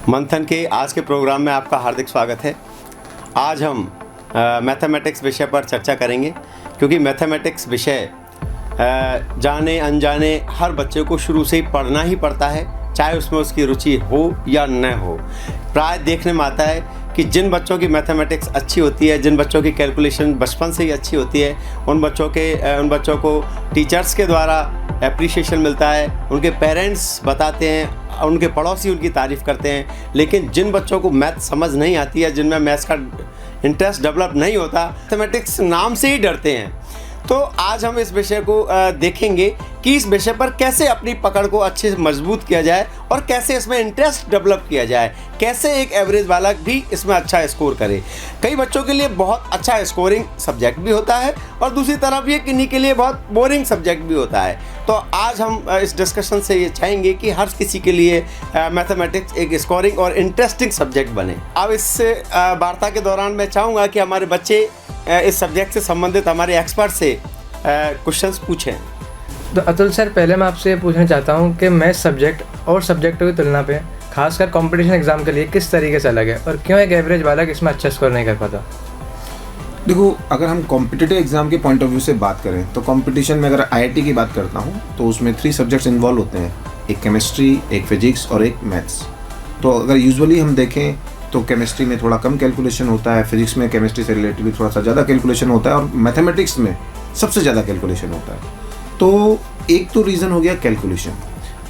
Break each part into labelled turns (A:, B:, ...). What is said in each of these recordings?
A: मंथन के आज के प्रोग्राम में आपका हार्दिक स्वागत है। आज हम मैथमेटिक्स विषय पर चर्चा करेंगे, क्योंकि मैथमेटिक्स विषय जाने अनजाने हर बच्चे को शुरू से ही पढ़ना ही पड़ता है, चाहे उसमें उसकी रुचि हो या न हो। प्राय देखने में आता है कि जिन बच्चों की मैथमेटिक्स अच्छी होती है, जिन बच्चों की कैलकुलेशन बचपन से ही अच्छी होती है, उन बच्चों को टीचर्स के द्वारा एप्रिशिएशन मिलता है, उनके पेरेंट्स बताते हैं, उनके पड़ोसी उनकी तारीफ़ करते हैं। लेकिन जिन बच्चों को मैथ समझ नहीं आती है, जिनमें मैथ्स का इंटरेस्ट डेवलप नहीं होता, मैथमेटिक्स नाम से ही डरते हैं। तो आज हम इस विषय को देखेंगे कि इस विषय पर कैसे अपनी पकड़ को अच्छे से मजबूत किया जाए और कैसे इसमें इंटरेस्ट डेवलप किया जाए, कैसे एक एवरेज बालक भी इसमें अच्छा स्कोर करे। कई बच्चों के लिए बहुत अच्छा स्कोरिंग सब्जेक्ट भी होता है और दूसरी तरफ ये किन्हीं के लिए बहुत बोरिंग सब्जेक्ट भी होता है। तो आज हम इस डिस्कशन से ये चाहेंगे कि हर किसी के लिए मैथमेटिक्स एक स्कोरिंग और इंटरेस्टिंग सब्जेक्ट बने। अब इस वार्ता के दौरान मैं चाहूँगा कि हमारे बच्चे इस सब्जेक्ट से संबंधित हमारे एक्सपर्ट से क्वेश्चंस पूछें।
B: तो अतुल सर, पहले मैं आपसे पूछना चाहता हूँ कि मैथ सब्जेक्ट और सब्जेक्टों की तुलना पे खासकर कंपटीशन एग्जाम के लिए किस तरीके से अलग है और क्यों एक एवरेज बालक इसमें अच्छा स्कोर नहीं कर पाता?
C: देखो, अगर हम कॉम्पिटिटिव एग्जाम के पॉइंट ऑफ व्यू से बात करें तो कंपटीशन में अगर आईआईटी की बात करता हूँ तो उसमें 3 सब्जेक्ट्स इन्वॉल्व होते हैं, एक केमिस्ट्री, एक फिजिक्स और एक मैथ्स। तो अगर यूजुअली हम देखें तो केमिस्ट्री में थोड़ा कम कैलकुलेशन होता है, फिजिक्स में केमिस्ट्री से रिलेटिवली थोड़ा सा ज़्यादा कैलकुलेशन होता है और मैथमेटिक्स में सबसे ज़्यादा कैलकुलेशन होता है। तो एक तो रीज़न हो गया कैलकुलेशन।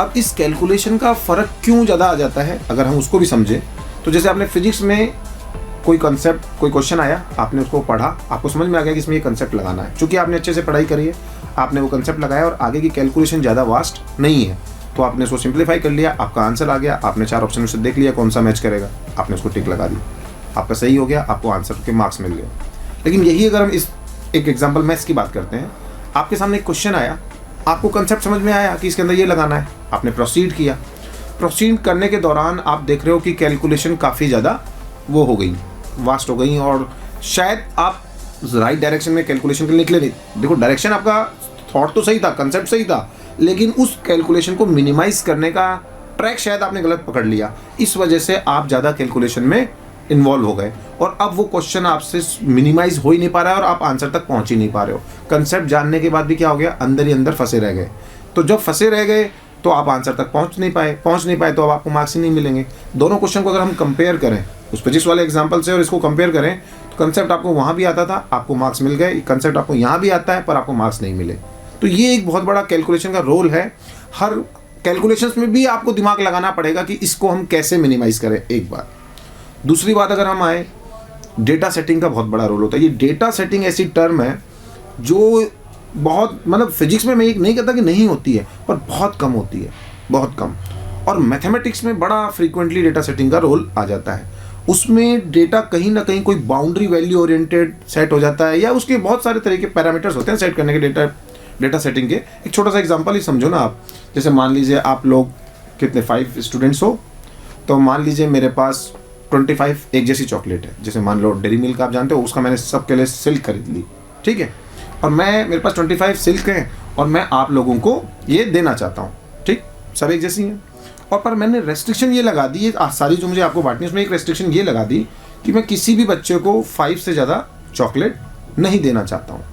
C: अब इस कैलकुलेशन का फ़र्क क्यों ज़्यादा आ जाता है अगर हम उसको भी समझें तो जैसे आपने फिजिक्स में कोई कंसेप्ट, कोई क्वेश्चन आया, आपने उसको पढ़ा, आपको समझ में आ गया कि इसमें ये कंसेप्ट लगाना है। चूँकि आपने अच्छे से पढ़ाई करी है, आपने वो कंसेप्ट लगाया और आगे की कैलकुलेशन ज़्यादा वास्ट नहीं है, तो आपने उसको सिंप्लीफाई कर लिया, आपका आंसर आ गया, आपने 4 ऑप्शन में से देख लिया कौन सा मैच करेगा, आपने उसको टिक लगा दी, आपका सही हो गया, आपको आंसर के मार्क्स मिल गए। लेकिन यही अगर हम इस एक एग्जाम्पल मैथ्स की बात करते हैं, आपके सामने एक क्वेश्चन आया, आपको कंसेप्ट समझ में आया कि इसके अंदर ये लगाना है, आपने प्रोसीड किया। प्रोसीड करने के दौरान आप देख रहे हो कि कैलकुलेशन काफ़ी ज़्यादा वो हो गई, वास्ट हो गई और शायद आप राइट डायरेक्शन में कैलकुलेशन के लिए निकले नहीं। देखो, डायरेक्शन आपका थॉट तो सही था, कंसेप्ट सही था, लेकिन उस कैलकुलेशन को मिनिमाइज करने का ट्रैक शायद आपने गलत पकड़ लिया। इस वजह से आप ज़्यादा कैलकुलेशन में इन्वॉल्व हो गए और अब वो क्वेश्चन आपसे मिनिमाइज हो ही नहीं पा रहा है और आप आंसर तक पहुंच ही नहीं पा रहे हो। कंसेप्ट जानने के बाद भी क्या हो गया, अंदर ही अंदर फंसे रह गए। तो जब फंसे रह गए तो आप आंसर तक पहुंच नहीं पाए तो अब आपको मार्क्स ही नहीं मिलेंगे। दोनों क्वेश्चन को अगर हम कंपेयर करें उस फिजिक्स वाले एग्जाम्पल से और इसको कंपेयर करें तो कंसेप्ट आपको वहाँ भी आता था, आपको मार्क्स मिल गए, कंसेप्ट आपको यहाँ भी आता है पर आपको मार्क्स नहीं मिले। तो ये एक बहुत बड़ा कैलकुलेशन का रोल है। हर कैलकुलेशंस में भी आपको दिमाग लगाना पड़ेगा कि इसको हम कैसे मिनिमाइज करें, एक बात। दूसरी बात, अगर हम आए, डेटा सेटिंग का बहुत बड़ा रोल होता है। ये डेटा सेटिंग ऐसी टर्म है जो बहुत, मतलब फिजिक्स में मैं नहीं कहता कि नहीं होती है, पर बहुत कम होती है, बहुत कम। और मैथमेटिक्स में बड़ा फ्रीक्वेंटली डेटा सेटिंग का रोल आ जाता है। उसमें डेटा कहीं ना कहीं कोई बाउंड्री वैल्यू ओरिएंटेड सेट हो जाता है या उसके बहुत सारे तरह के पैरामीटर्स होते हैं सेट करने के डेटा सेटिंग के। एक छोटा सा एग्जांपल ही समझो ना आप, जैसे मान लीजिए आप लोग कितने 5 स्टूडेंट्स हो, तो मान लीजिए मेरे पास 25 एक जैसी चॉकलेट है। जैसे मान लो डेरी मिल्क आप जानते हो, उसका मैंने सबके लिए सिल्क खरीद ली, ठीक है, और मेरे पास 25 सिल्क हैं और मैं आप लोगों को ये देना चाहता हूँ, ठीक, सब एक जैसी हैं। और पर मैंने रेस्ट्रिक्शन ये लगा दी, ये सारी जो मुझे आपको बांटनी है उसमें एक रेस्ट्रिक्शन ये लगा दी कि मैं किसी भी बच्चे को 5 से ज़्यादा चॉकलेट नहीं देना चाहता हूँ।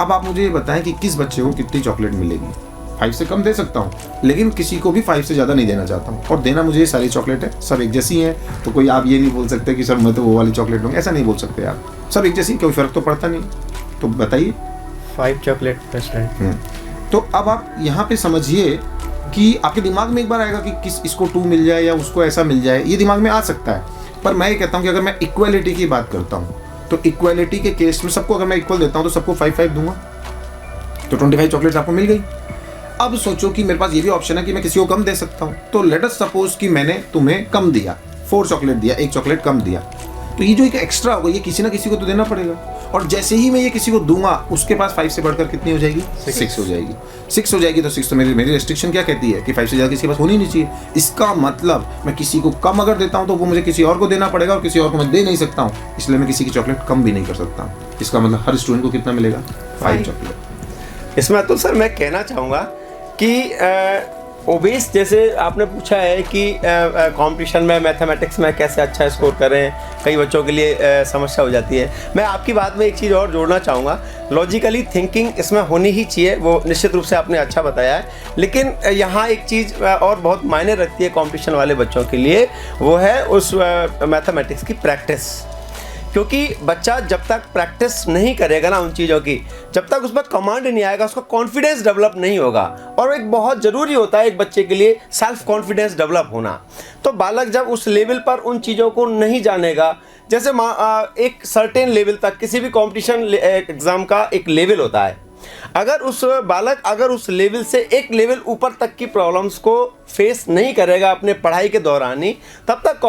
C: अब आप मुझे ये बताएं कि किस बच्चे को कितनी चॉकलेट मिलेगी। 5 से कम दे सकता हूँ, लेकिन किसी को भी 5 से ज़्यादा नहीं देना चाहता हूँ। और देना मुझे ये सारी चॉकलेट है, सब एक जैसी हैं, तो कोई आप ये नहीं बोल सकते कि सर मैं तो वो वाली चॉकलेट लूँगा, ऐसा नहीं बोल सकते आप। सब एक जैसी, कोई फ़र्क तो पड़ता नहीं। तो बताइए,
B: 5 चॉकलेट प्रेसिडेंट।
C: तो अब आप यहाँ पे समझिए कि आपके दिमाग में एक बार आएगा कि इसको 2 मिल जाए या उसको ऐसा मिल जाए, ये दिमाग में आ सकता है। पर मैं ये कहता हूँ कि अगर मैं इक्वलिटी की बात करता हूँ तो इक्वलिटी के केस में सबको अगर मैं इक्वल देता हूँ तो सबको 5-5 दूंगा, तो 25 चॉकलेट्स आपको मिल गई। अब सोचो कि मेरे पास ये भी ऑप्शन है कि मैं किसी को कम दे सकता हूँ। तो लेट अस सपोज कि मैंने तुम्हें कम दिया, 4 चॉकलेट दिया, 1 चॉकलेट कम दिया, तो ये जो एक एक्स्ट्रा होगा ये किसी ना किसी को तो देना पड़ेगा। और जैसे ही मैं ये किसी को दूंगा उसके पास 5 से बढ़कर कितनी हो जाएगी, 6 हो जाएगी। 6 हो जाएगी तो 6 तो मेरी रेस्ट्रिक्शन क्या कहती है कि 5 से ज़्यादा किसी के पास होनी नहीं चाहिए। इसका मतलब मैं किसी को कम अगर देता हूँ तो वो मुझे किसी और को देना पड़ेगा और किसी और को मैं दे नहीं सकता हूँ, इसलिए मैं किसी की चॉकलेट कम भी नहीं कर सकता हूँ। इसका मतलब हर स्टूडेंट को कितना मिलेगा, 5 चॉकलेट।
A: इसमें तो सर मैं कहना चाहूँगा कि ओबेस जैसे आपने पूछा है कि कंपटीशन में मैथमेटिक्स में कैसे अच्छा स्कोर करें, कई बच्चों के लिए समस्या हो जाती है। मैं आपकी बात में एक चीज़ और जोड़ना चाहूँगा, लॉजिकली थिंकिंग इसमें होनी ही चाहिए, वो निश्चित रूप से आपने अच्छा बताया है। लेकिन यहाँ एक चीज़ और बहुत मायने रखती है कंपटीशन वाले बच्चों के लिए, वो है उस मैथमेटिक्स की प्रैक्टिस। क्योंकि बच्चा जब तक प्रैक्टिस नहीं करेगा ना उन चीज़ों की, जब तक उस पर कमांड नहीं आएगा, उसका कॉन्फिडेंस डेवलप नहीं होगा। और एक बहुत ज़रूरी होता है एक बच्चे के लिए सेल्फ कॉन्फिडेंस डेवलप होना। तो बालक जब उस लेवल पर उन चीज़ों को नहीं जानेगा, जैसे एक सर्टेन लेवल तक किसी भी कंपटीशन एग्ज़ाम का एक लेवल होता है, अगर उस लेवल से एक लेवल ऊपर तक की प्रॉब्लम्स को फेस नहीं करेगा अपने पढ़ाई के दौरान ही, तब तक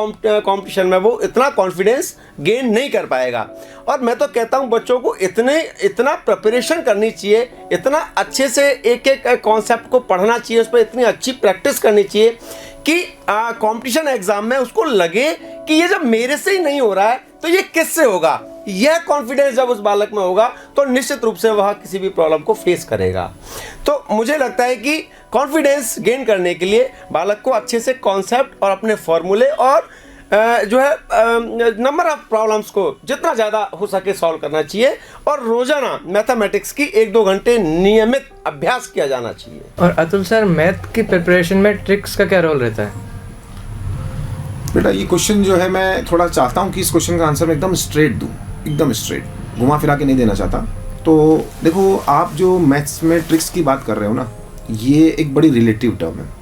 A: कंपटीशन में वो इतना कॉन्फिडेंस गेन नहीं कर पाएगा। और मैं तो कहता हूँ बच्चों को इतना प्रिपरेशन करनी चाहिए, इतना अच्छे से एक एक कॉन्सेप्ट को पढ़ना चाहिए, उस पर इतनी अच्छी प्रैक्टिस करनी चाहिए कि कंपटीशन एग्जाम में उसको लगे कि ये जब मेरे से ही नहीं हो रहा है तो ये किससे होगा। यह कॉन्फिडेंस जब उस बालक में होगा तो निश्चित रूप से वह किसी भी प्रॉब्लम को फेस करेगा। तो मुझे लगता है कि कॉन्फिडेंस गेन करने के लिए बालक को अच्छे से कॉन्सेप्ट और अपने फॉर्मूले और जो है नंबर ऑफ प्रॉब्लम्स को जितना ज़्यादा हो सके सॉल्व करना चाहिए, और रोज़ाना मैथमेटिक्स की 1-2 घंटे नियमित अभ्यास किया जाना चाहिए।
B: और अतुल सर, मैथ की प्रिपरेशन में ट्रिक्स का क्या रोल रहता है?
C: बेटा ये क्वेश्चन जो है, मैं थोड़ा चाहता हूँ कि इस क्वेश्चन का आंसर मैं एकदम स्ट्रेट दूँ, एकदम स्ट्रेट, घुमा फिरा के नहीं देना चाहता। तो देखो, आप जो मैथ्स में ट्रिक्स की बात कर रहे हो ना, ये एक बड़ी रिलेटिव टर्म है।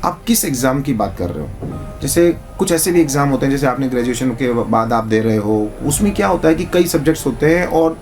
C: आप किस एग्ज़ाम की बात कर रहे हो? जैसे कुछ ऐसे भी एग्ज़ाम होते हैं, जैसे आपने ग्रेजुएशन के बाद आप दे रहे हो, उसमें क्या होता है कि कई सब्जेक्ट्स होते हैं और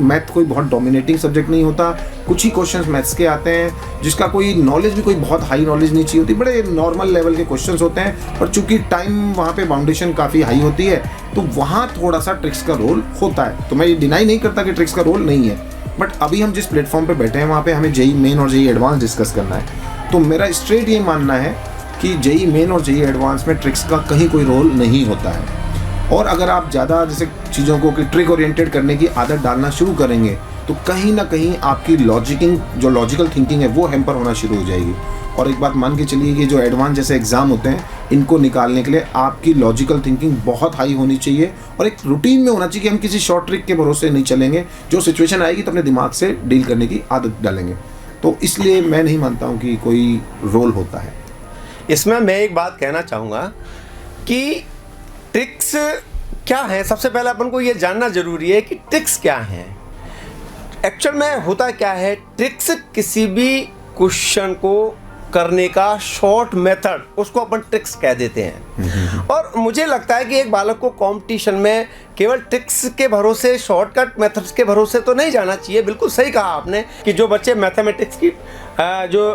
C: मैथ कोई बहुत डोमिनेटिंग सब्जेक्ट नहीं होता। कुछ ही क्वेश्चंस मैथ्स के आते हैं जिसका कोई नॉलेज भी कोई बहुत हाई नॉलेज नहीं चाहिए होती, बड़े नॉर्मल लेवल के क्वेश्चंस होते हैं। पर चूंकि टाइम वहाँ पे बाउंडेशन काफ़ी हाई होती है, तो वहाँ थोड़ा सा ट्रिक्स का रोल होता है। तो मैं ये डिनाई नहीं करता कि ट्रिक्स का रोल नहीं है, बट अभी हम जिस प्लेटफॉर्म पर बैठे हैं वहाँ पर हमें जेईई मेन और जेईई एडवांस डिस्कस करना है। तो मेरा स्ट्रेट ये मानना है कि जेईई मेन और जेईई एडवांस में ट्रिक्स का कहीं कोई रोल नहीं होता है। और अगर आप ज़्यादा जैसे चीज़ों को कि ट्रिक ओरिएंटेड करने की आदत डालना शुरू करेंगे, तो कहीं ना कहीं आपकी लॉजिकल थिंकिंग है वो हैम्पर होना शुरू हो जाएगी। और एक बात मान के चलिए कि जो एडवांस जैसे एग्ज़ाम होते हैं, इनको निकालने के लिए आपकी लॉजिकल थिंकिंग बहुत हाई होनी चाहिए और एक रूटीन में होना चाहिए कि हम किसी शॉर्ट ट्रिक के भरोसे नहीं चलेंगे। जो सिचुएशन आएगी तो अपने दिमाग से डील करने की आदत डालेंगे। तो इसलिए मैं नहीं मानता हूँ कि कोई रोल होता है
A: इसमें। मैं एक बात कहना चाहूँगा कि ट्रिक्स क्या है, सबसे पहले अपन को ये जानना ज़रूरी है कि ट्रिक्स क्या हैं। एक्चुअल में होता क्या है, ट्रिक्स किसी भी क्वेश्चन को करने का शॉर्ट मेथड, उसको अपन ट्रिक्स कह देते हैं। और मुझे लगता है कि एक बालक को कंपटीशन में केवल ट्रिक्स के भरोसे, शॉर्टकट मेथड्स के भरोसे तो नहीं जाना चाहिए। बिल्कुल सही कहा आपने कि जो बच्चे मैथमेटिक्स की जो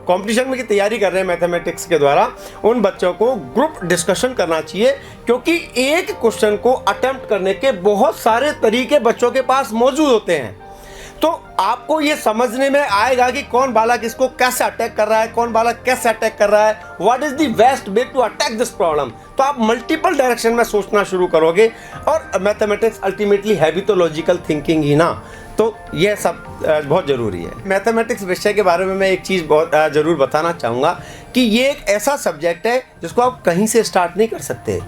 A: कंपटीशन में की तैयारी कर रहे हैं मैथमेटिक्स के द्वारा, उन बच्चों को ग्रुप डिस्कशन करना चाहिए, क्योंकि एक क्वेश्चन को अटेम्प्ट करने के बहुत सारे तरीके बच्चों के पास मौजूद होते हैं। तो आपको ये समझने में आएगा कि कौन बालक इसको कैसे अटैक कर रहा है, कौन बालक कैसे अटैक कर रहा है, what is the best way to attack this problem. तो आप मल्टीपल डायरेक्शन में सोचना शुरू करोगे। और मैथमेटिक्स अल्टीमेटली है भी तो लॉजिकल थिंकिंग ही ना, तो यह सब बहुत ज़रूरी है। मैथमेटिक्स विषय के बारे में मैं एक चीज़ बहुत ज़रूर बताना चाहूँगा कि ये एक ऐसा सब्जेक्ट है जिसको आप कहीं से स्टार्ट नहीं कर सकते।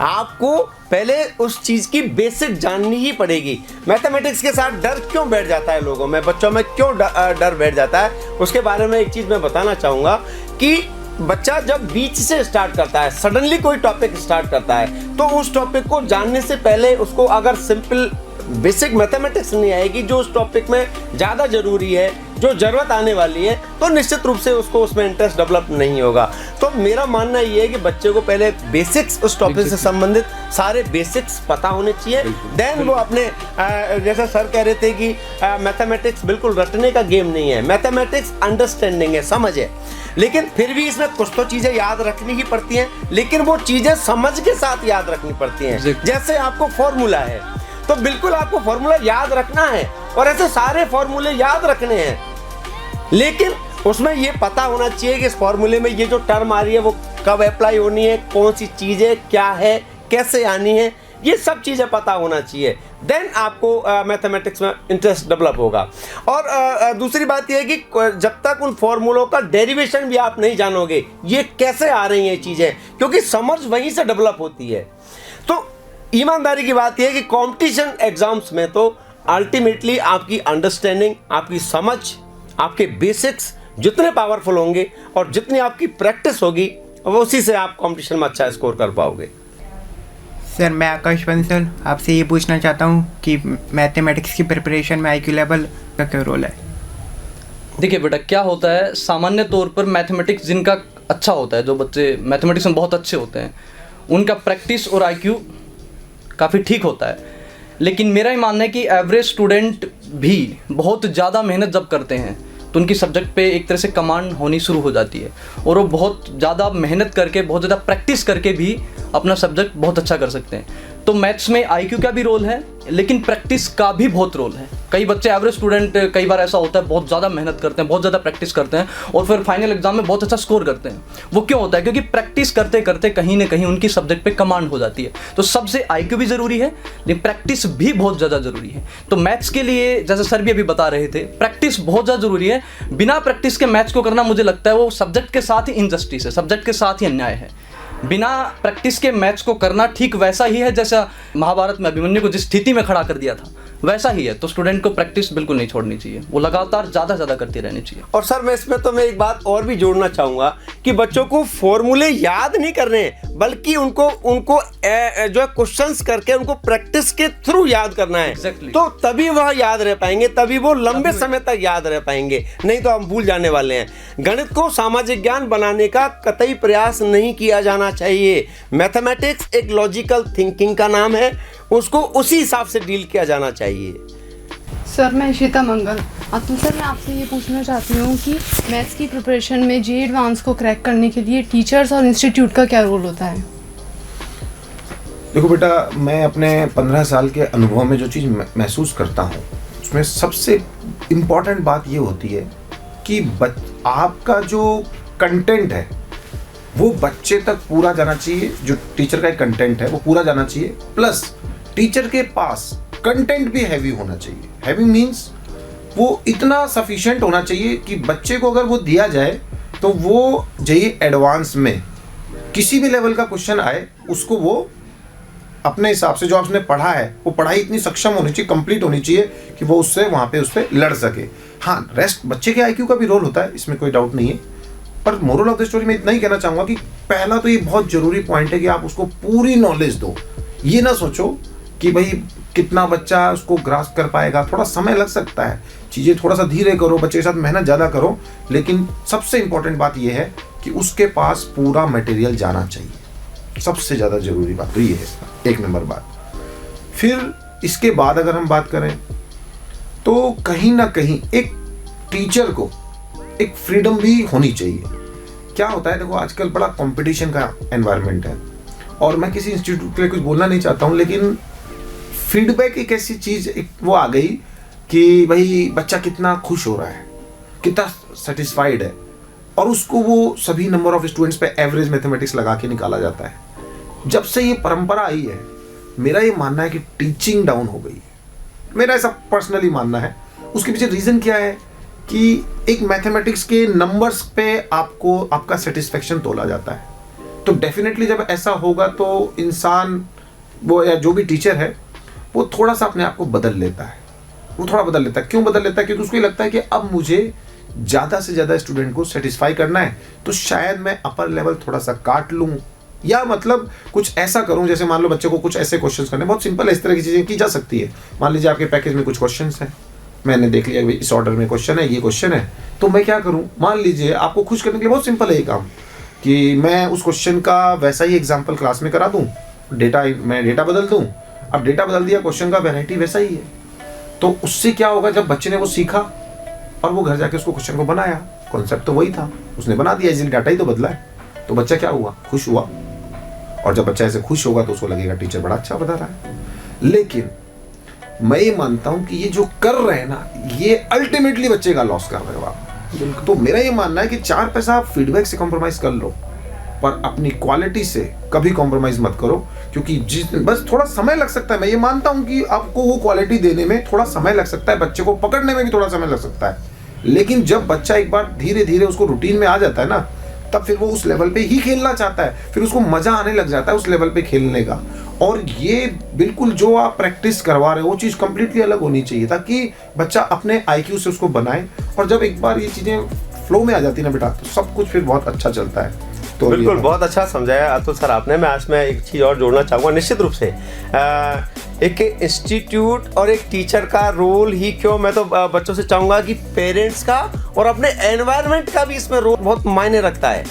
A: आपको पहले उस चीज़ की बेसिक जाननी ही पड़ेगी। मैथमेटिक्स के साथ डर क्यों बैठ जाता है लोगों में, बच्चों में क्यों डर बैठ जाता है, उसके बारे में एक चीज़ मैं बताना चाहूँगा कि बच्चा जब बीच से स्टार्ट करता है, सडनली कोई टॉपिक स्टार्ट करता है, तो उस टॉपिक को जानने से पहले उसको अगर सिंपल बेसिक मैथमेटिक्स नहीं आएगी, जो उस टॉपिक में ज़्यादा ज़रूरी है, जो ज़रूरत आने वाली है, तो निश्चित रूप से उसको उसमें इंटरेस्ट डेवलप नहीं होगा। तो मेरा मानना ये है कि बच्चे को पहले बेसिक्स, उस टॉपिक से संबंधित सारे बेसिक्स पता होने चाहिए। देन वो अपने जैसा सर कह रहे थे कि मैथमेटिक्स बिल्कुल रटने का गेम नहीं है, मैथमेटिक्स अंडरस्टैंडिंग है, समझ है। लेकिन फिर भी इसमें कुछ तो चीज़ें याद रखनी ही पड़ती हैं, लेकिन वो चीज़ें समझ के साथ याद रखनी पड़ती हैं। जैसे आपको फॉर्मूला है, तो बिल्कुल आपको फॉर्मूला याद रखना है और ऐसे सारे फॉर्मूले याद रखने हैं, लेकिन उसमें ये पता होना चाहिए कि इस फॉर्मूले में ये जो टर्म आ रही है वो कब अप्लाई होनी है, कौन सी चीज़ें क्या है, कैसे आनी है, ये सब चीज़ें पता होना चाहिए। देन आपको मैथमेटिक्स में इंटरेस्ट डेवलप होगा। और दूसरी बात यह है कि जब तक उन फॉर्मूलों का डेरिवेशन भी आप नहीं जानोगे, ये कैसे आ रही हैं ये चीज़ें, क्योंकि समझ वहीं से डेवलप होती है। तो ईमानदारी की बात यह है कि कंपटीशन एग्जाम्स में तो अल्टीमेटली आपकी अंडरस्टैंडिंग, आपकी समझ, आपके बेसिक्स जितने पावरफुल होंगे और जितनी आपकी प्रैक्टिस होगी, वो उसी से आप कंपटीशन में अच्छा स्कोर कर पाओगे।
D: सर मैं आकाश बंसल आपसे ये पूछना चाहता हूँ कि मैथमेटिक्स की प्रिपरेशन में IQ लेवल का क्या रोल है?
E: देखिए बेटा, क्या होता है, सामान्य तौर पर मैथमेटिक्स जिनका अच्छा होता है, जो बच्चे मैथमेटिक्स में बहुत अच्छे होते हैं, उनका प्रैक्टिस और IQ काफ़ी ठीक होता है। लेकिन मेरा ही मानना है कि एवरेज स्टूडेंट भी बहुत ज़्यादा मेहनत जब करते हैं तो उनकी सब्जेक्ट पे एक तरह से कमांड होनी शुरू हो जाती है, और वो बहुत ज़्यादा मेहनत करके, बहुत ज़्यादा प्रैक्टिस करके भी अपना सब्जेक्ट बहुत अच्छा कर सकते हैं। तो मैथ्स में IQ का भी रोल है, लेकिन प्रैक्टिस का भी बहुत रोल है। कई बच्चे, एवरेज स्टूडेंट, कई बार ऐसा होता है बहुत ज़्यादा मेहनत करते हैं, बहुत ज़्यादा प्रैक्टिस करते हैं और फिर फाइनल एग्जाम में बहुत अच्छा स्कोर करते हैं। वो क्यों होता है? क्योंकि प्रैक्टिस करते करते कहीं ना कहीं उनकी सब्जेक्ट पे कमांड हो जाती है। तो सबसे IQ भी ज़रूरी है, लेकिन प्रैक्टिस भी बहुत ज़्यादा ज़रूरी है। तो मैथ्स के लिए, जैसे सर भी अभी बता रहे थे, प्रैक्टिस बहुत ज़्यादा ज़रूरी है। बिना प्रैक्टिस के मैथ्स को करना, मुझे लगता है वो सब्जेक्ट के साथ ही इनजस्टिस है, सब्जेक्ट के साथ ही अन्याय है। बिना प्रैक्टिस के मैथ्स को करना ठीक वैसा ही है जैसा महाभारत में अभिमन्यु को जिस स्थिति में खड़ा कर दिया था, वैसा ही है। तो स्टूडेंट को प्रैक्टिस बिल्कुल नहीं छोड़नी चाहिए, वो लगातार ज़्यादा ज़्यादा करती रहनी चाहिए।
A: और सर मैं इसमें तो मैं एक बात और भी जोड़ना चाहूँगा कि बच्चों को फॉर्मूले याद नहीं करने हैं, बल्कि उनको जो है क्वेश्चंस करके उनको प्रैक्टिस के थ्रू याद करना है।
E: Exactly.
A: तो तभी वह याद रह पाएंगे, तभी वो लंबे समय तक याद रह पाएंगे, नहीं तो हम भूल जाने वाले हैं। गणित को सामाजिक ज्ञान बनाने का कतई प्रयास नहीं किया जाना चाहिए। मैथमेटिक्स एक लॉजिकल थिंकिंग का नाम है, उसको उसी हिसाब से डील किया जाना चाहिए।
F: सर मैं इशिता मंगल। अतुल सर, मैं आपसे ये पूछना चाहती हूँ कि मैथ्स की प्रिपरेशन में JEE एडवांस को क्रैक करने के लिए टीचर्स और इंस्टीट्यूट का क्या रोल होता है?
C: देखो बेटा, मैं अपने 15 साल के अनुभव में जो चीज़ महसूस करता हूँ, उसमें सबसे इम्पॉर्टेंट बात ये होती है कि आपका जो कंटेंट है वो बच्चे तक पूरा जाना चाहिए। जो टीचर का एक कंटेंट है वो पूरा जाना चाहिए, प्लस टीचर के पास कंटेंट भी हैवी होना चाहिए। हैवी मीन्स वो इतना सफिशिएंट होना चाहिए कि बच्चे को अगर वो दिया जाए तो वो JEE एडवांस में किसी भी लेवल का क्वेश्चन आए, उसको वो अपने हिसाब से जो आपने पढ़ा है वो पढ़ाई इतनी सक्षम होनी चाहिए, कंप्लीट होनी चाहिए कि वो उससे वहाँ पे उस पर लड़ सके। हाँ, रेस्ट बच्चे के IQ का भी रोल होता है, इसमें कोई डाउट नहीं है। पर मोरल ऑफ द स्टोरी में इतना ही कहना चाहूँगा कि पहला तो ये बहुत ज़रूरी पॉइंट है कि आप उसको पूरी नॉलेज दो। ये ना सोचो कि भाई कितना बच्चा उसको ग्रास्प कर पाएगा, थोड़ा समय लग सकता है, चीज़ें थोड़ा सा धीरे करो, बच्चे के साथ मेहनत ज़्यादा करो। लेकिन सबसे इम्पोर्टेंट बात यह है कि उसके पास पूरा मटेरियल जाना चाहिए। सबसे ज़्यादा ज़रूरी बात तो ये है, एक नंबर बात। फिर इसके बाद अगर हम बात करें तो कहीं ना कहीं एक टीचर को एक फ्रीडम भी होनी चाहिए। क्या होता है, देखो आजकल बड़ा कंपटीशन का एनवायरनमेंट है, और मैं किसी इंस्टीट्यूट के लिए कुछ बोलना नहीं चाहता हूँ, लेकिन फीडबैक एक ऐसी चीज़ वो आ गई कि भाई बच्चा कितना खुश हो रहा है, कितना सेटिस्फाइड है, और उसको वो सभी नंबर ऑफ स्टूडेंट्स पे एवरेज मैथमेटिक्स लगा के निकाला जाता है। जब से ये परंपरा आई है, मेरा ये मानना है कि टीचिंग डाउन हो गई है। मेरा ऐसा पर्सनली मानना है। उसके पीछे रीज़न क्या है कि एक मैथमेटिक्स के नंबर्स पे आपको आपका सेटिस्फेक्शन तोला जाता है। तो डेफिनेटली जब ऐसा होगा तो इंसान, वो या जो भी टीचर है, वो थोड़ा सा अपने आप को बदल लेता है। वो थोड़ा बदल लेता है। क्यों बदल लेता है? क्योंकि उसको ये लगता है कि अब मुझे ज़्यादा से ज़्यादा स्टूडेंट को सेटिस्फाई करना है, तो शायद मैं अपर लेवल थोड़ा सा काट लूँ, या मतलब कुछ ऐसा करूं। जैसे मान लो बच्चे को कुछ ऐसे क्वेश्चंस करने, बहुत सिंपल है, इस तरह की चीज़ें की जा सकती है। मान लीजिए आपके पैकेज में कुछ क्वेश्चंस हैं, मैंने देख लिया इस ऑर्डर में क्वेश्चन है, ये क्वेश्चन है, तो मैं क्या करूं? मान लीजिए आपको खुश करने के लिए बहुत सिंपल है ये काम कि मैं उस क्वेश्चन का वैसा ही एग्जाम्पल क्लास में करा दूँ, मैं डेटा बदल दूँ। अब डेटा बदल दिया, क्वेश्चन का वेराइटी वैसा ही है। तो उससे क्या होगा, जब बच्चे ने वो सीखा और वो घर जाके उसको क्वेश्चन को बनाया, कॉन्सेप्ट तो वही था, उसने बना दिया, इजीली डाटा ही तो बदला है, तो बच्चा क्या हुआ? खुश हुआ। और जब बच्चा ऐसे खुश होगा तो उसको लगेगा टीचर बड़ा अच्छा बता रहा है। लेकिन मैं ये मानता हूं कि ये जो कर रहे हैं ना, ये अल्टीमेटली बच्चे का लॉस कर रहे हो आप। तो मेरा ये मानना है कि 4 पैसा आप फीडबैक से कॉम्प्रोमाइज कर लो, पर अपनी क्वालिटी से कभी कॉम्प्रोमाइज़ मत करो, क्योंकि बस थोड़ा समय लग सकता है। मैं ये मानता हूँ कि आपको वो क्वालिटी देने में थोड़ा समय लग सकता है, बच्चे को पकड़ने में भी थोड़ा समय लग सकता है, लेकिन जब बच्चा एक बार धीरे धीरे उसको रूटीन में आ जाता है ना, तब फिर वो उस लेवल पे ही खेलना चाहता है, फिर उसको मज़ा आने लग जाता है उस लेवल पे खेलने का। और ये बिल्कुल जो आप प्रैक्टिस करवा रहे हो वो चीज़ कंप्लीटली अलग होनी चाहिए, ताकि बच्चा अपने IQ से उसको बनाए, और जब एक बार ये चीज़ें फ्लो में आ जाती है ना बेटा, तो सब कुछ फिर बहुत अच्छा चलता है। तो
A: बिल्कुल, बहुत अच्छा समझाया अतुल सर आपने। मैं इसमें एक चीज़ और जोड़ना चाहूँगा। निश्चित रूप से एक इंस्टीट्यूट और एक टीचर का रोल ही क्यों, मैं तो बच्चों से चाहूँगा कि पेरेंट्स का और अपने एनवायरनमेंट का भी इसमें रोल बहुत मायने रखता है,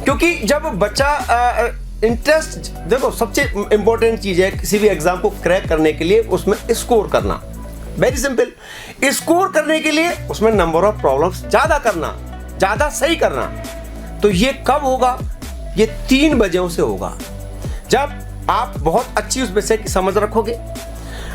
A: क्योंकि जब बच्चा इंटरेस्ट, देखो सबसे इम्पोर्टेंट चीज़ है किसी भी एग्ज़ाम को क्रैक करने के लिए उसमें स्कोर करना। वेरी सिंपल, स्कोर करने के लिए उसमें नंबर ऑफ प्रॉब्लम्स ज़्यादा करना, ज़्यादा सही करना। तो ये कब होगा? ये 3 वजहों से होगा। जब आप बहुत अच्छी उस विषय की समझ रखोगे,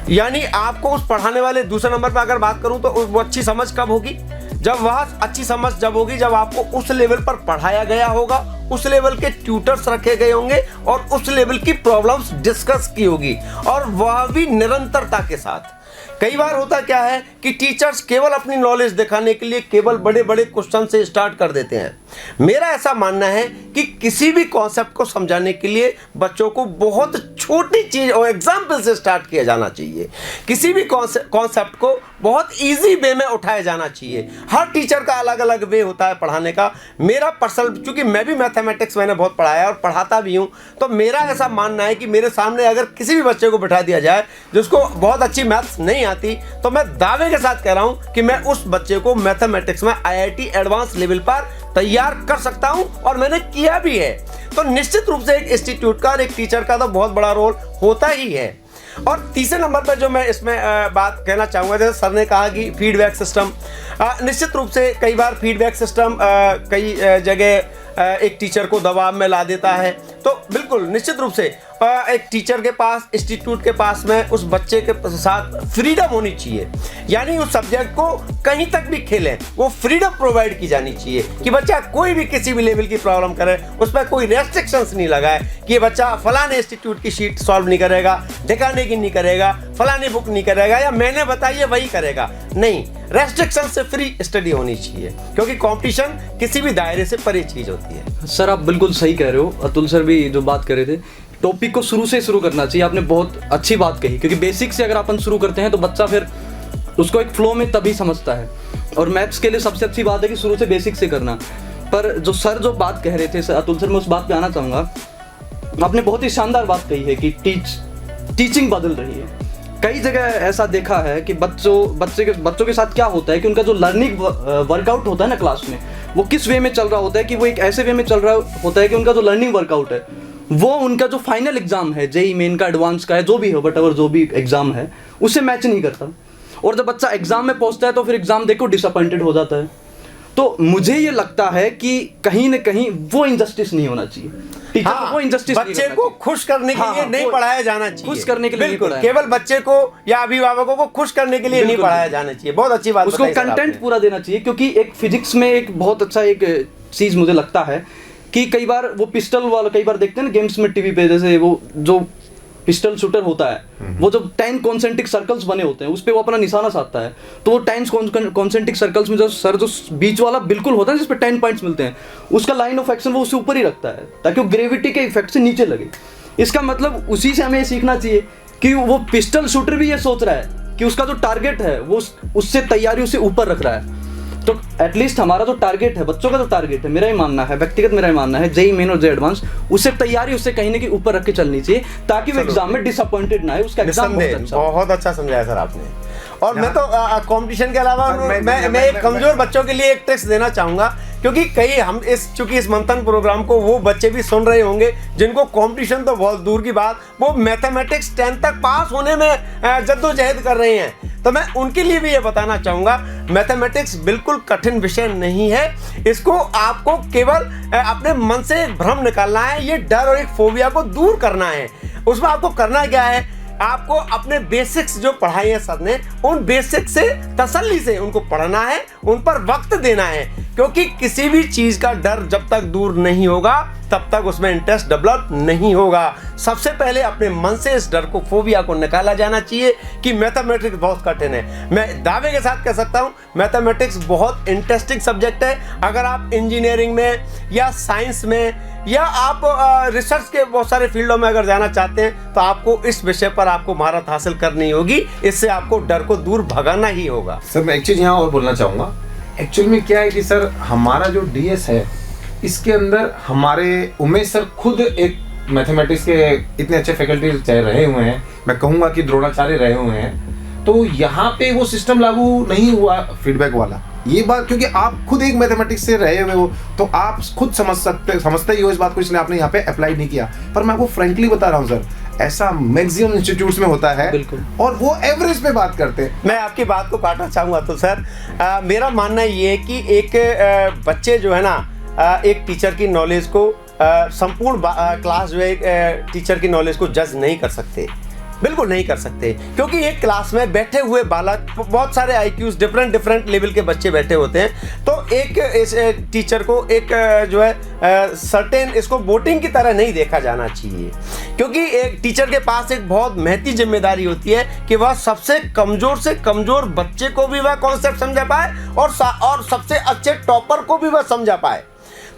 A: यानी आपको उस पढ़ाने वाले, दूसरे नंबर पर अगर बात करूं तो वो अच्छी समझ कब होगी? जब वह अच्छी समझ जब होगी जब आपको उस लेवल पर पढ़ाया गया होगा, उस लेवल के ट्यूटर्स रखे गए होंगे और उस लेवल की प्रॉब्लम्स डिस्कस की होगी, और वह भी निरंतरता के साथ। कई बार होता क्या है कि टीचर्स केवल अपनी नॉलेज दिखाने के लिए केवल बड़े बड़े क्वेश्चन से स्टार्ट कर देते हैं। मेरा ऐसा मानना है कि किसी भी कॉन्सेप्ट को समझाने के लिए बच्चों को बहुत छोटी चीज और एग्जाम्पल से स्टार्ट किया जाना चाहिए। किसी भी कॉन्सेप्ट को बहुत इजी वे में उठाया जाना चाहिए। हर टीचर का अलग अलग वे होता है पढ़ाने का। मेरा पर्सनल, चूंकि मैं भी मैथमेटिक्स मैंने बहुत पढ़ाया और पढ़ाता भी हूँ, तो मेरा ऐसा मानना है कि मेरे सामने अगर किसी भी बच्चे को बिठा दिया जाए जिसको बहुत अच्छी मैथ्स नहीं आती, तो मैं दावे के साथ कह रहा हूँ कि मैं उस बच्चे को मैथमेटिक्स में IIT एडवांस लेवल पर तैयार कर सकता हूं, और मैंने किया भी है। तो निश्चित रूप से एक इंस्टीट्यूट का और एक टीचर का तो बहुत बड़ा रोल होता ही है। और तीसरे नंबर पर जो मैं इसमें बात कहना चाहूँगा, जैसे सर ने कहा कि फीडबैक सिस्टम, निश्चित रूप से कई बार फीडबैक सिस्टम कई जगह एक टीचर को दबाव में ला देता है। तो बिल्कुल निश्चित रूप से एक टीचर के पास, इंस्टीट्यूट के पास में उस बच्चे के साथ फ्रीडम होनी चाहिए, यानी उस सब्जेक्ट को कहीं तक भी खेलें, वो फ्रीडम प्रोवाइड की जानी चाहिए कि बच्चा कोई भी किसी भी लेवल की प्रॉब्लम करे, उस पर कोई रेस्ट्रिक्शंस नहीं लगाए कि ये बच्चा फलाने इंस्टीट्यूट की शीट सॉल्व नहीं करेगा, दिखाने की नहीं करेगा, फलाने बुक नहीं करेगा, या मैंने बताइए वही करेगा। नहीं, रेस्ट्रिक्शन से फ्री स्टडी होनी चाहिए, क्योंकि कंपटीशन किसी भी दायरे से परे चीज होती है।
E: सर आप बिल्कुल सही कह रहे हो। अतुल सर भी जो बात कर रहे थे, टॉपिक को शुरू से शुरू करना चाहिए। आपने बहुत अच्छी बात कही, क्योंकि बेसिक से अगर अपन शुरू करते हैं तो बच्चा फिर उसको एक फ्लो में तभी समझता है। और मैथ्स के लिए सबसे अच्छी बात है कि शुरू से बेसिक से करना। पर जो सर जो बात कह रहे थे सर, अतुल सर, मैं उस बात पे आना चाहूँगा। आपने बहुत ही शानदार बात कही है कि टीचिंग बदल रही है। कई जगह ऐसा देखा है कि बच्चों के साथ क्या होता है कि उनका जो लर्निंग वर्कआउट होता है ना क्लास में, वो किस वे में चल रहा होता है कि वो एक ऐसे वे में चल रहा होता है कि उनका जो लर्निंग वर्कआउट है वो उनका जो फाइनल एग्जाम है, जेईई मेन का, एडवांस का है, जो भी हो, वटएवर जो भी एग्जाम है, उससे मैच नहीं करता। और जब बच्चा एग्जाम में पहुंचता है तो फिर एग्जाम देखो डिसअपॉइंटेड हो जाता है। तो मुझे ये लगता है कि कहीं ना कहीं वो इंजस्टिस नहीं होना चाहिए। टीचर को वो इंजस्टिस
A: बच्चे को खुश करने के लिए नहीं पढ़ाया जाना चाहिए।
E: खुश करने के लिए
A: बिल्कुल, केवल बच्चे को या अभिभावकों को खुश करने के लिए नहीं पढ़ाया जाना चाहिए। बहुत अच्छी बात,
E: उसको कंटेंट पूरा देना चाहिए। क्योंकि एक फिजिक्स में एक बहुत अच्छा एक चीज मुझे लगता है कि कई बार वो पिस्टल वाला, कई बार देखते हैं ना गेम्स में टीवी पे, जैसे वो जो पिस्टल शूटर होता है, वो जब 10 कॉन्सेंट्रिक सर्कल्स बने होते हैं उस पर वो अपना निशाना साधता है, तो वो 10 कॉन्सेंट्रिक सर्कल्स में जो बीच वाला बिल्कुल होता है जिस पे 10 पॉइंट्स मिलते हैं, उसका लाइन ऑफ एक्शन वो उससे ऊपर ही रखता है ताकि वो ग्रेविटी के इफेक्ट से नीचे लगे। इसका मतलब उसी से हमें ये सीखना चाहिए कि वो पिस्टल शूटर भी ये सोच रहा है कि उसका जो टारगेट है वो उससे तैयारी उसे ऊपर रख रहा है। तो एटलीस्ट हमारा जो टारगेट है, बच्चों का जो टारगेट है, मेरा ही मानना है, व्यक्तिगत मेरा ही मानना है, जेईई मेन और जेईई एडवांस, उससे तैयारी उससे कहीं ना कहीं ऊपर रख के चलनी चाहिए ताकि वो एग्जाम में डिसअपॉइंटेड ना है। उसका एग्जाम
A: बहुत अच्छा समझाया सर आपने। और मैं तो कंपटीशन के अलावा मैं एक कमजोर बच्चों के लिए एक ट्रिक्स देना चाहूँगा, क्योंकि कई हम चूंकि इस मंथन प्रोग्राम को वो बच्चे भी सुन रहे होंगे जिनको कंपटीशन तो बहुत दूर की बात, वो मैथमेटिक्स 10 तक पास होने में जद्दोजहद कर रहे हैं। तो मैं उनके लिए भी ये बताना चाहूँगा, मैथमेटिक्स बिल्कुल कठिन विषय नहीं है। इसको आपको केवल अपने मन से एक भ्रम निकालना है, ये डर और एक फोबिया को दूर करना है। उसमें आपको करना क्या है, आपको अपने बेसिक्स जो पढ़ाई है सर ने, उन बेसिक्स से तसल्ली से उनको पढ़ना है, उन पर वक्त देना है। क्योंकि किसी भी चीज़ का डर जब तक दूर नहीं होगा तब तक उसमें इंटरेस्ट डेवलप नहीं होगा। सबसे पहले अपने मन से इस डर को, फोबिया को निकाला जाना चाहिए कि मैथमेटिक्स बहुत कठिन है। मैं दावे के साथ कह सकता हूँ मैथमेटिक्स बहुत इंटरेस्टिंग सब्जेक्ट है। अगर आप इंजीनियरिंग में या साइंस में या आप रिसर्च के बहुत सारे फील्डों में अगर जाना चाहते हैं तो आपको इस विषय पर आपको महारत हासिल करनी होगी। इससे आपको डर को दूर भगाना ही होगा।
C: सर मैं एक चीज़ यहाँ और बोलना चाहूँगा। एक्चुअल में क्या है कि सर हमारा जो डीएस है इसके अंदर हमारे उमेश सर खुद एक मैथमेटिक्स के इतने अच्छे फैकल्टी चाहे रहे हुए हैं, मैं कहूँगा कि द्रोणाचार्य रहे हुए हैं, तो यहाँ पे वो सिस्टम लागू नहीं हुआ फीडबैक वाला। ये बात क्योंकि आप खुद एक मैथमेटिक्स से रहे हुए हो तो आप खुद समझते ही हो इस बात को, इसलिए आपने यहाँ पे अप्लाई नहीं किया। पर मैं आपको फ्रेंकली बता रहा हूँ सर, ऐसा मैक्सिमम इंस्टीट्यूट्स में होता है और वो एवरेज पे बात करते हैं।
A: मैं आपकी बात को काटना चाहूँगा तो सर मेरा मानना ये है कि एक बच्चे जो है ना एक टीचर की नॉलेज को संपूर्ण क्लास जो है टीचर की नॉलेज को जज नहीं कर सकते, बिल्कुल नहीं कर सकते, क्योंकि एक क्लास में बैठे हुए बालक बहुत सारे आईक्यूज डिफरेंट लेवल के बच्चे बैठे होते हैं। तो एक इस टीचर को एक जो है सर्टेन इसको वोटिंग की तरह नहीं देखा जाना चाहिए, क्योंकि एक टीचर के पास एक बहुत महती जिम्मेदारी होती है कि वह सबसे कमज़ोर से कमज़ोर बच्चे को भी वह कॉन्सेप्ट समझा पाए और सबसे अच्छे टॉपर को भी वह समझा पाए।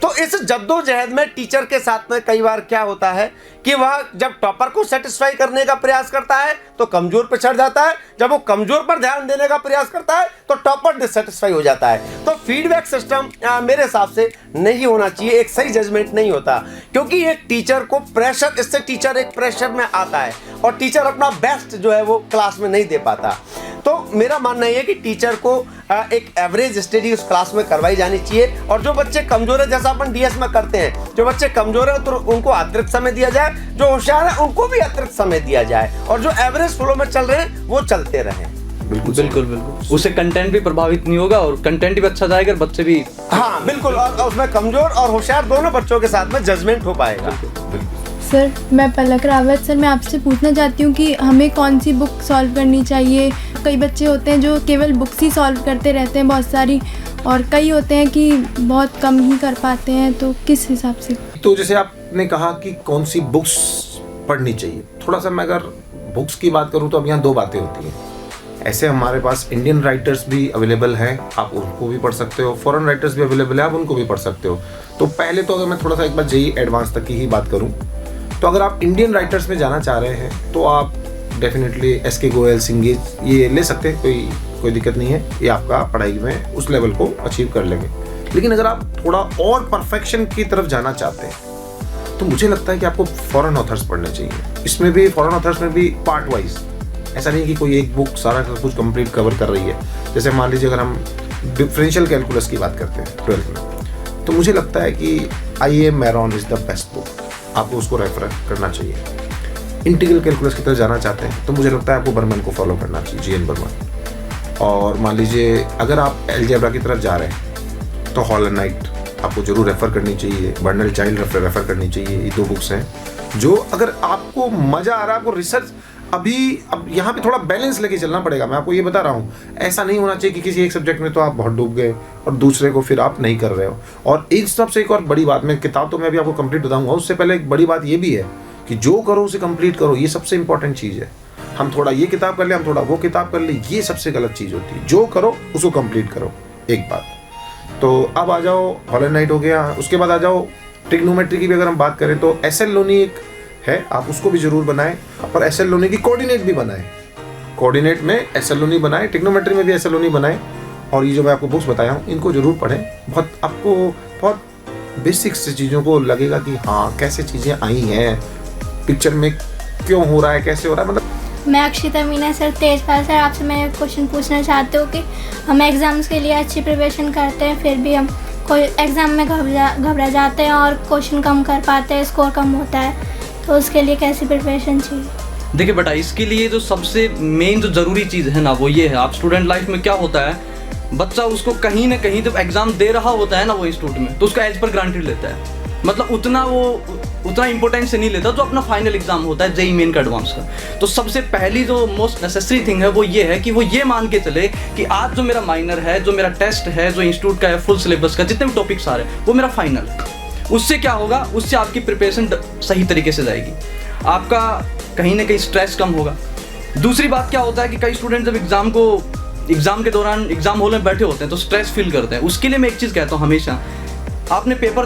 A: तो इस जद्दोजहद में टीचर के साथ में कई बार क्या होता है कि वह जब टॉपर को सेटिस्फाई करने का प्रयास करता है तो कमजोर पर चढ़ जाता है, जब वो कमजोर पर ध्यान देने का प्रयास करता है तो टॉपर डिससेटिस्फाई हो जाता है। तो फीडबैक सिस्टम मेरे हिसाब से नहीं होना चाहिए, एक सही जजमेंट नहीं होता, क्योंकि एक टीचर को प्रेशर, इससे टीचर एक प्रेशर में आता है और टीचर अपना बेस्ट जो है वो क्लास में नहीं दे पाता। तो मेरा मानना ये है कि टीचर को एक एवरेज स्टडी उस क्लास में करवाई जानी चाहिए, और जो बच्चे कमजोर है, जैसा अपन डीएस में करते हैं, जो बच्चे कमजोर है तो उनको अतिरिक्त समय दिया जाए, जो होशियार है उनको भी अतिरिक्त समय दिया जाए, और जो एवरेज फ्लो में चल रहे हैं वो चलते रहें।
E: बिल्कुल उससे कंटेंट भी प्रभावित नहीं होगा और कंटेंट भी अच्छा जाएगा, बच्चे भी।
A: हाँ बिल्कुल, और उसमें कमजोर और होशियार दोनों बच्चों के साथ में जजमेंट हो पाएगा।
G: सर मैं पलक रावत, सर मैं आपसे पूछना चाहती हूँ कि हमें कौन सी बुक सॉल्व करनी चाहिए। कई बच्चे होते हैं जो केवल बुक्स ही सॉल्व करते रहते हैं बहुत सारी, और कई होते हैं कि बहुत कम ही कर पाते हैं, तो किस हिसाब से?
C: तो जैसे आपने कहा कि कौन सी बुक्स पढ़नी चाहिए, थोड़ा सा मैं अगर बुक्स की बात करूँ तो अब यहाँ दो बातें होती हैं। ऐसे हमारे पास इंडियन राइटर्स भी अवेलेबल हैं, आप उनको भी पढ़ सकते हो, फॉरेन राइटर्स भी अवेलेबल है, आप उनको भी पढ़ सकते हो। तो पहले तो अगर मैं थोड़ा सा एक बार जेईई एडवांस तक की ही बात करूँ तो अगर आप इंडियन राइटर्स में जाना चाह रहे हैं तो आप डेफिनेटली एसके गोयल, सिंगेज ये ले सकते हैं, कोई दिक्कत नहीं है, ये आपका पढ़ाई में उस लेवल को अचीव कर लेंगे। लेकिन अगर आप थोड़ा और परफेक्शन की तरफ जाना चाहते हैं तो मुझे लगता है कि आपको फॉरेन ऑथर्स पढ़ने चाहिए। इसमें भी फॉरेन ऑथर्स में भी पार्ट वाइज, ऐसा नहीं कि कोई एक बुक सारा कुछ कंप्लीट कवर कर रही है। जैसे मान लीजिए अगर हम डिफरेंशियल कैलकुलस की बात करते हैं 12th में, तो मुझे लगता है कि I.A. Maron is the best book, आपको उसको रेफर करना चाहिए। इंटीग्रल कैलकुलस की तरफ जाना चाहते हैं तो मुझे लगता है आपको बर्मन को फॉलो करना चाहिए, जीएन बर्मन। और मान लीजिए अगर आप अलजेब्रा की तरफ जा रहे हैं तो हॉल एंड नाइट आपको जरूर रेफर करनी चाहिए, बर्नल चाइल्ड रेफर करनी चाहिए। ये दो बुक्स हैं जो अगर आपको मज़ा आ रहा है, आपको रिसर्च अब यहाँ पे थोड़ा बैलेंस लेके चलना पड़ेगा। मैं आपको ये बता रहा हूँ, ऐसा नहीं होना चाहिए कि किसी एक सब्जेक्ट में तो आप बहुत डूब गए और दूसरे को फिर आप नहीं कर रहे हो। और एक सबसे एक और बड़ी बात, मैं किताब तो मैं अभी आपको कंप्लीट बताऊंगा, उससे पहले एक बड़ी बात ये भी है कि जो करो उसे कंप्लीट करो, ये सबसे इंपॉर्टेंट चीज़ है। हम थोड़ा ये किताब कर ले, हम थोड़ा वो किताब कर ले, ये सबसे गलत चीज़ होती है। जो करो उसको कंप्लीट करो, एक बात। तो अब आ जाओ, हॉल एंड नाइट हो गया, उसके बाद आ जाओ ट्रिग्नोमेट्री की भी अगर हम बात करें तो एसएल लोनी एक है, आप उसको भी जरूर बनाएं, और एसएल लोनी की कोऑर्डिनेट भी बनाएं। कोऑर्डिनेट में एसएल लोनी बनाएं, ट्रिग्नोमेट्री में भी एसएल लोनी बनाएं, और ये जो मैं आपको बुक्स बताया हूँ इनको जरूर पढ़ें। आपको बहुत बेसिक से चीज़ों को लगेगा कि हाँ कैसे चीज़ें आई हैं, पिक्चर में क्यों हो रहा है, कैसे हो रहा है। मतलब
H: मैं अक्षिता मीना सर, तेजपाल सर, आपसे मैं क्वेश्चन पूछना चाहती हूँ कि हम एग्ज़ाम्स के लिए अच्छी प्रिपरेशन करते हैं, फिर भी हम कोई एग्ज़ाम में घबरा जाते हैं और क्वेश्चन कम कर पाते हैं, स्कोर कम होता है, तो उसके लिए कैसी प्रिपरेशन चाहिए?
E: देखिए बेटा, इसके लिए जो सबसे मेन जो ज़रूरी चीज़ है ना वो ये है, आप स्टूडेंट लाइफ में क्या होता है, बच्चा उसको कहीं ना कहीं जब एग्ज़ाम दे रहा होता है ना वो इंस्टीट्यूट में, तो उसका एज पर ग्रांटेड लेता है, मतलब उतना वो उतना इंपॉर्टेंस से नहीं लेता जो अपना फाइनल एग्जाम होता है जेईई मेन का एडवांस का। तो सबसे पहली जो मोस्ट नेसेसरी थिंग है वो ये है कि वो ये मान के चले कि आज जो मेरा माइनर है, जो मेरा टेस्ट है, जो इंस्टीट्यूट का है, फुल सिलेबस का जितने भी टॉपिक्स आ रहे हैं वो मेरा फाइनल है। उससे क्या होगा, उससे आपकी प्रिपरेशन सही तरीके से जाएगी, आपका कहीं ना कहीं स्ट्रेस कम होगा। दूसरी बात क्या होता है कि कई स्टूडेंट जब एग्ज़ाम के दौरान एग्ज़ाम हॉल में बैठे होते हैं तो स्ट्रेस फील करते हैं। उसके लिए मैं एक चीज़ कहता हूँ हमेशा, आपने पेपर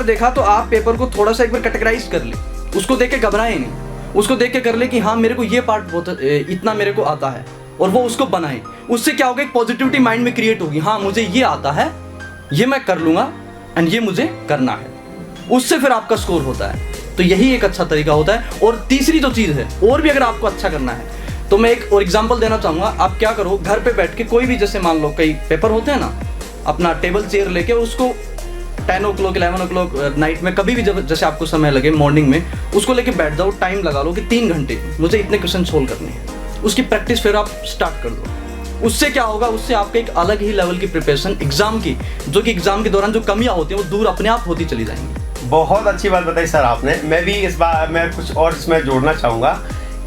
E: देखा तो आप पेपर को थोड़ा सा एक बार कैटेगराइज कर ले, उसको देख के घबराए नहीं, उसको देख के कर ले कि हाँ मेरे को ये पार्ट बहुत इतना मेरे को आता है, और वो उसको बनाए। उससे क्या होगा, एक पॉजिटिविटी माइंड में क्रिएट होगी, हाँ मुझे ये आता है, ये मैं कर लूँगा एंड ये मुझे करना है। उससे फिर आपका स्कोर होता है। तो यही एक अच्छा तरीका होता है। और तीसरी जो चीज़ है, और भी अगर आपको अच्छा करना है तो मैं एक और एग्जांपल देना चाहूँगा। आप क्या करो, घर पे बैठ के कोई भी, जैसे मान लो कई पेपर होते हैं ना, अपना टेबल चेयर लेके उसको 10 o'clock 11 o'clock नाइट में कभी भी जब जैसे आपको समय लगे मॉर्निंग में उसको लेके बैठ जाओ, टाइम लगा लो कि 3 घंटे मुझे इतने क्वेश्चन सोल्व करने हैं। उसकी प्रैक्टिस फिर आप स्टार्ट कर दो। उससे क्या होगा, उससे आपके एक अलग ही लेवल की प्रिपरेशन एग्जाम की, जो कि एग्जाम के दौरान जो कमियां होती हैं वो दूर अपने आप होती चली जाएंगी।
A: बहुत अच्छी बात बताई सर आपने। मैं भी इस बार मैं कुछ और इसमें जोड़ना चाहूँगा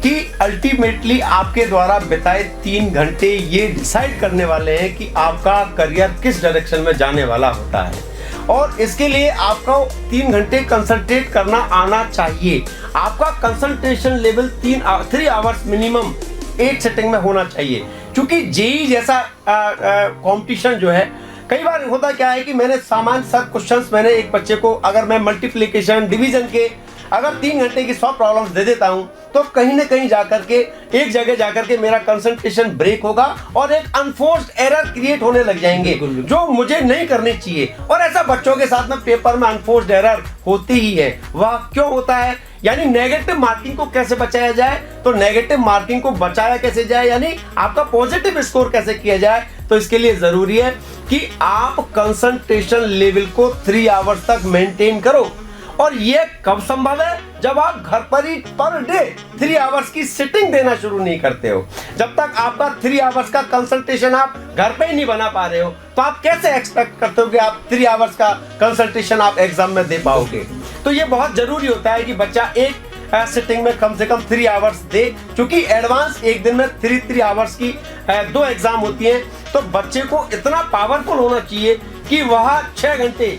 A: कि अल्टीमेटली आपके द्वारा बिताए 3 घंटे ये डिसाइड करने वाले हैं कि आपका करियर किस डायरेक्शन में जाने वाला होता है, और इसके लिए आपको 3 घंटे कंसंट्रेट करना आना चाहिए। आपका कंसंट्रेशन लेवल 3 आवर्स मिनिमम एक सेटिंग में होना चाहिए, क्योंकि जेईई जैसा कंपटीशन जो है, कई बार होता क्या है कि मैंने सामान्य सब क्वेश्चंस मैंने एक बच्चे को, अगर मैं मल्टीप्लिकेशन डिवीजन के अगर 3 घंटे की 100 प्रॉब्लम्स दे देता हूं तो कहीं ना कहीं जाकर के एक जगह जाकर के मेरा कंसंट्रेशन ब्रेक होगा और एक अनफोर्स्ड एरर क्रिएट होने लग जाएंगे जो मुझे नहीं करनी चाहिए। और ऐसा बच्चों के साथ में पेपर में अनफोर्स्ड एरर होती ही है। वह क्यों होता है, यानी नेगेटिव मार्किंग को कैसे बचाया जाए, तो नेगेटिव मार्किंग को बचाया कैसे जाए, यानी आपका पॉजिटिव स्कोर कैसे किया जाए। तो इसके लिए जरूरी है कि आप कंसंट्रेशन लेवल को 3 आवर्स तक मेंटेन करो। और ये कब संभव है, जब आप घर पर ही पर डे 3 आवर्स की सिटिंग देना शुरू नहीं करते हो। जब तक आपका 3 आवर्स का कंसंट्रेशन आप घर पे ही नहीं बना पा रहे हो तो आप कैसे एक्सपेक्ट करते हो कि आप 3 आवर्स का कंसंट्रेशन आप एग्जाम में दे पाओगे। तो ये बहुत जरूरी होता है कि बच्चा एक सिटिंग में कम से कम 3 आवर्स दे, क्योंकि एडवांस एक दिन में 3 आवर्स की 2 एग्जाम होती हैं। तो बच्चे को इतना पावरफुल होना चाहिए कि वह 6 घंटे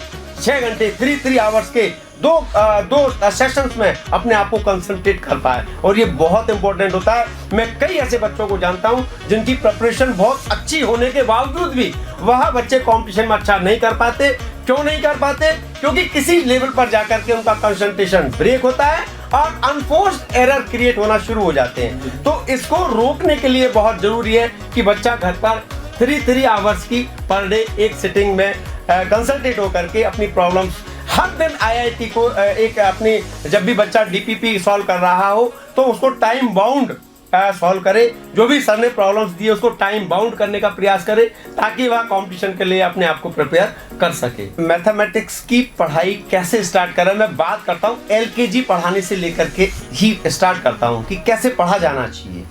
A: 3 आवर्स के दो सेशंस में अपने आप को कंसंट्रेट कर पाए। और ये बहुत इंपॉर्टेंट होता है। मैं कई ऐसे बच्चों को जानता हूं जिनकी प्रिपरेशन बहुत अच्छी होने के बावजूद भी वह बच्चे कंपटीशन में अच्छा नहीं कर पाते। क्यों नहीं कर पाते, क्योंकि किसी लेवल पर जाकर के उनका कंसंट्रेशन ब्रेक होता है और अनफोर्स्ड एरर क्रिएट होना शुरू हो जाते हैं। तो इसको रोकने के लिए बहुत जरूरी है कि बच्चा घर पर 3 आवर्स की पर डे एक सिटिंग में कंसंट्रेट होकर के अपनी प्रॉब्लम्स हर दिन आईआईटी को एक अपनी, जब भी बच्चा डीपीपी सॉल्व कर रहा हो तो उसको टाइम बाउंड सॉल्व करे। जो भी सर ने प्रॉब्लम्स दी उसको टाइम बाउंड करने का प्रयास करे ताकि वह कंपटीशन के लिए अपने आप को प्रिपेयर कर सके। मैथमेटिक्स की पढ़ाई कैसे स्टार्ट करें, मैं बात करता हूँ एलकेजी पढ़ाने से लेकर के ही स्टार्ट करता हूँ कि कैसे पढ़ा जाना चाहिए।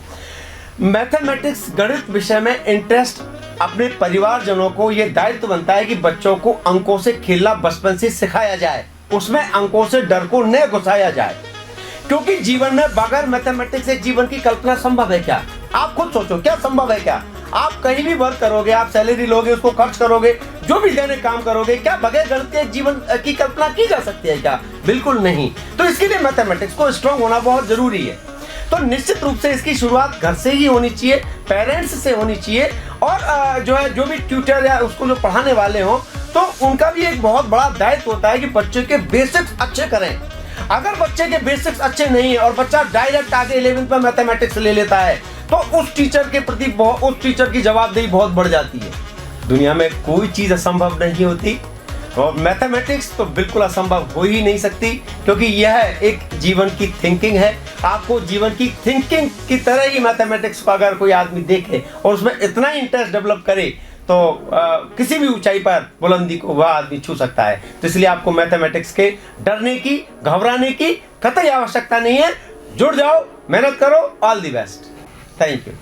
A: मैथमेटिक्स गणित विषय में इंटरेस्ट अपने परिवारजनों को ये दायित्व बनता है कि बच्चों को अंकों से खेलना बचपन से सिखाया जाए, उसमें अंकों से डर को न घुसाया जाए। क्योंकि जीवन में बगैर मैथमेटिक्स से जीवन की कल्पना संभव है क्या? आप खुद सोचो, क्या संभव है क्या? आप कहीं भी वर्क करोगे, आप सैलरी लोगे, उसको खर्च करोगे, जो भी दैनिक काम करोगे, क्या बगैर गणित के जीवन की कल्पना की जा सकती है क्या? बिल्कुल नहीं। तो इसके लिए मैथमेटिक्स को स्ट्रांग होना बहुत जरूरी है। तो निश्चित रूप से इसकी शुरुआत घर से ही होनी चाहिए, पेरेंट्स से होनी चाहिए। और जो भी ट्यूटर या उसको जो पढ़ाने वाले हों तो उनका भी एक बहुत बड़ा दायित्व होता है कि बच्चे के बेसिक्स अच्छे करें। अगर बच्चे के बेसिक्स अच्छे नहीं है और बच्चा डायरेक्ट आगे 11th में मैथमेटिक्स ले लेता है तो उस टीचर के प्रति उस टीचर की जवाबदेही बहुत बढ़ जाती है। दुनिया में कोई चीज़ असंभव नहीं होती और मैथमेटिक्स तो बिल्कुल असंभव हो ही नहीं सकती, क्योंकि यह एक जीवन की थिंकिंग है। आपको जीवन की थिंकिंग की तरह ही मैथमेटिक्स को अगर कोई आदमी देखे और उसमें इतना इंटरेस्ट डेवलप करे तो किसी भी ऊंचाई पर बुलंदी को वह आदमी छू सकता है। तो इसलिए आपको मैथमेटिक्स के डरने की, घबराने की कतई आवश्यकता नहीं है। जुड़ जाओ, मेहनत करो। All the best. Thank you.